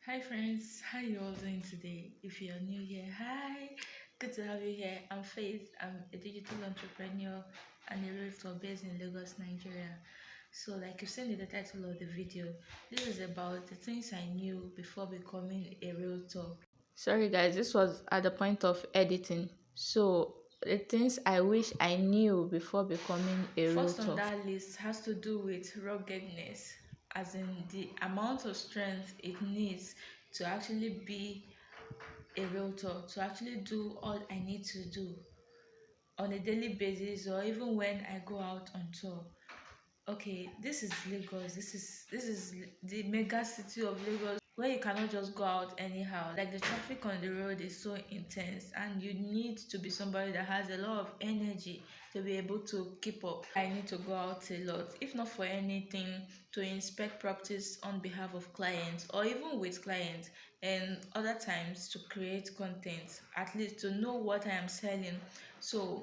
Hi friends, how you all doing today? If you're new here, hi, good to have you here. I'm Faith. I'm a digital entrepreneur and a realtor based in Lagos, Nigeria. So, like you've seen in the title of the video, this is about the things I knew before becoming a realtor. Sorry guys, this was at the point of editing. So, the things I wish I knew before becoming a realtor. First on that list has to do with ruggedness, as in the amount of strength it needs to actually be a realtor, to actually do all I need to do on a daily basis or even when I go out on tour. Okay, this is Lagos. This is the mega city of Lagos where you cannot just go out anyhow. Like the traffic on the road is so intense, and you need to be somebody that has a lot of energy to be able to keep up. I need to go out a lot, if not for anything, to inspect properties on behalf of clients or even with clients, and other times to create content, at least to know what I am selling. So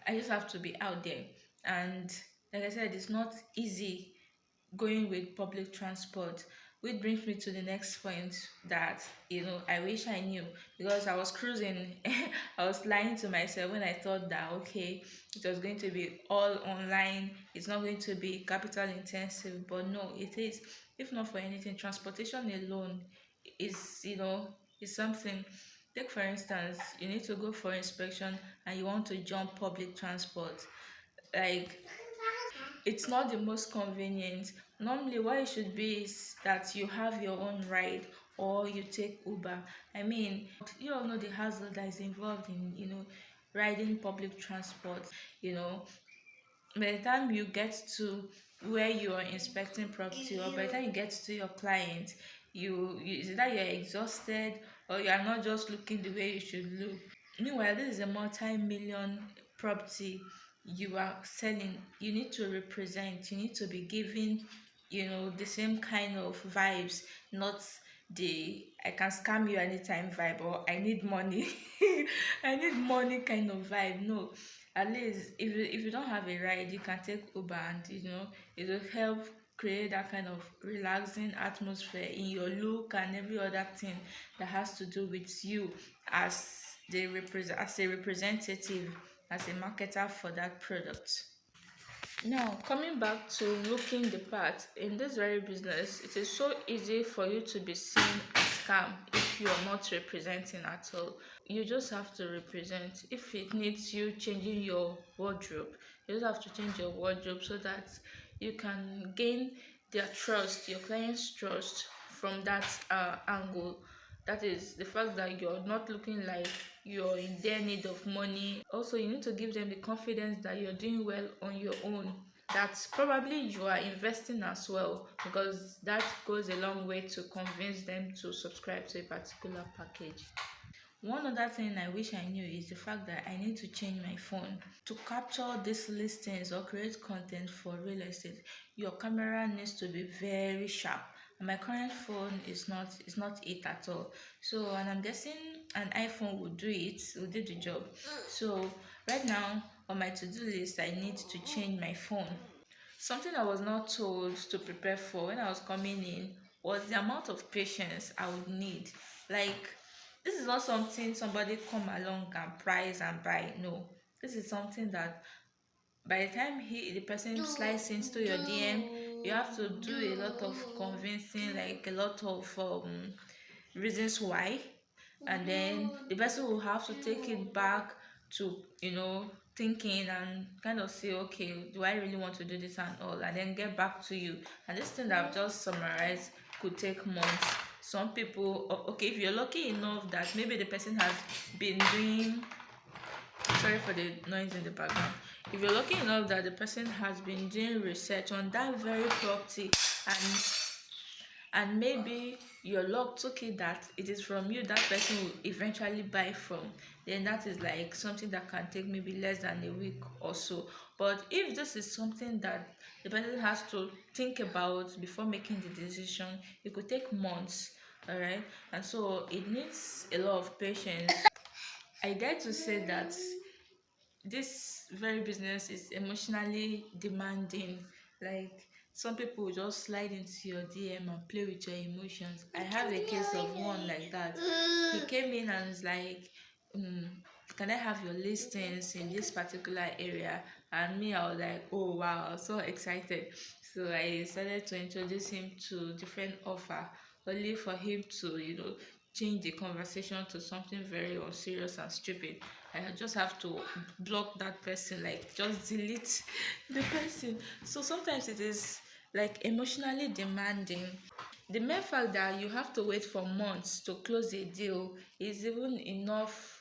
I just have to be out there. And like I said, it's not easy going with public transport, which brings me to the next point that I wish I knew, because I was cruising. I was lying to myself when I thought that okay, it was going to be all online, it's not going to be capital intensive, but no, it is. If not for anything, transportation alone is something. Take for instance, you need to go for inspection and you want to jump public transport. Like, it's not the most convenient. Normally, what it should be is that you have your own ride or you take Uber. I mean, you all know the hassle that is involved in, riding public transport. You know, by the time you get to where you are inspecting property, or by the time you get to your client, is that you're exhausted or you are not just looking the way you should look. Meanwhile, this is a multi-million property you are selling. You need to represent, you need to be giving, the same kind of vibes, not the I can scam you anytime vibe, or I need money. I need money kind of vibe. No, at least if you don't have a ride, you can take Uber, and it will help create that kind of relaxing atmosphere in your look and every other thing that has to do with you as as a representative, as a marketer for that product. Now, coming back to looking the part in this very business, it is so easy for you to be seen as scam if you are not representing at all. You just have to represent. If it needs you changing your wardrobe, you just have to change your wardrobe so that you can gain their trust, your client's trust from that angle. That is the fact that you're not looking like you're in their need of money. Also, you need to give them the confidence that you're doing well on your own, that probably you are investing as well, because that goes a long way to convince them to subscribe to a particular package. One other thing I wish I knew is the fact that I need to change my phone to capture these listings or create content for real estate. Your camera needs to be very sharp. And my current phone is not it at all. So, and I'm guessing an iPhone would do it, will do the job. So right now on my to-do list, I need to change my phone. Something I was not told to prepare for when I was coming in was the amount of patience I would need. Like, this is not something somebody come along and price and buy. No, this is something that by the time the person slides into your DM, you have to do a lot of convincing, like a lot of reasons why, and then the person will have to take it back to thinking and kind of say, okay, do I really want to do this and all, and then get back to you. And this thing that I've just summarized could take months. Some people, okay, if you're lucky enough that maybe the person has been doing, sorry for the noise in the background, if you're lucky enough that the person has been doing research on that very property, and maybe your luck took it that it is from you that person will eventually buy from, then that is like something that can take maybe less than a week or so. But if this is something that the person has to think about before making the decision, it could take months. All right, and so it needs a lot of patience. I dare to say that this very business is emotionally demanding. Like, some people will just slide into your DM and play with your emotions. I have a case of one like that. He came in and was like, can I have your listings in this particular area? And me, I was like, oh wow, I was so excited. So I started to introduce him to different offer, only for him to, change the conversation to something very unserious and stupid. I just have to block that person, like just delete the person. So sometimes it is like emotionally demanding. The mere fact that you have to wait for months to close a deal is even enough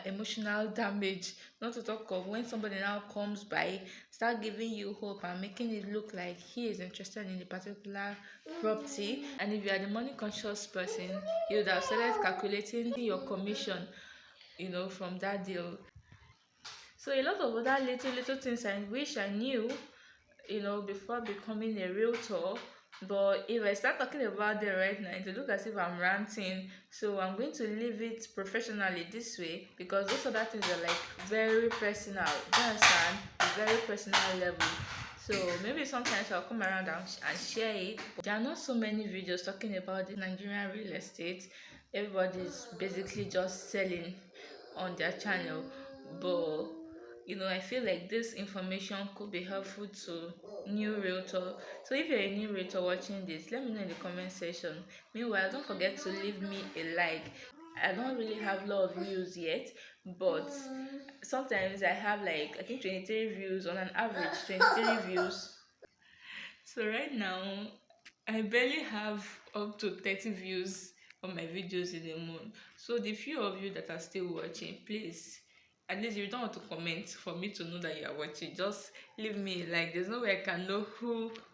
emotional damage. Not to talk of when somebody now comes by, start giving you hope and making it look like he is interested in a particular property. And if you are the money conscious person, you would have started calculating your commission, from that deal. So a lot of other little things I wish I knew, before becoming a realtor. But if I start talking about them right now, it will look as if I'm ranting. So I'm going to leave it professionally this way, because those other things are like very personal. Do you understand? Very personal level. So maybe sometimes I'll come around and share it. There are not so many videos talking about the Nigerian real estate. Everybody's basically just selling on their channel. But I feel like this information could be helpful to new realtor. So if you're a new realtor watching this, let me know in the comment section. Meanwhile, don't forget to leave me a like. I don't really have a lot of views yet, but sometimes I have like, I think, 23 views on an average. 23 views. So right now, I barely have up to 30 views on my videos in a month. So the few of you that are still watching, please, at least if you don't want to comment for me to know that you are watching, just leave me a like. There's no way I can know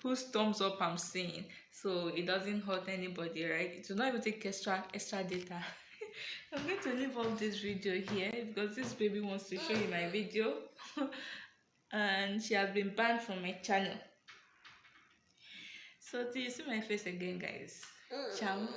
whose thumbs up I'm seeing. So it doesn't hurt anybody, right? It will not even take extra data. I'm going to leave up this video here because this baby wants to show you my video. And she has been banned from my channel. So till you see my face again, guys. Ciao.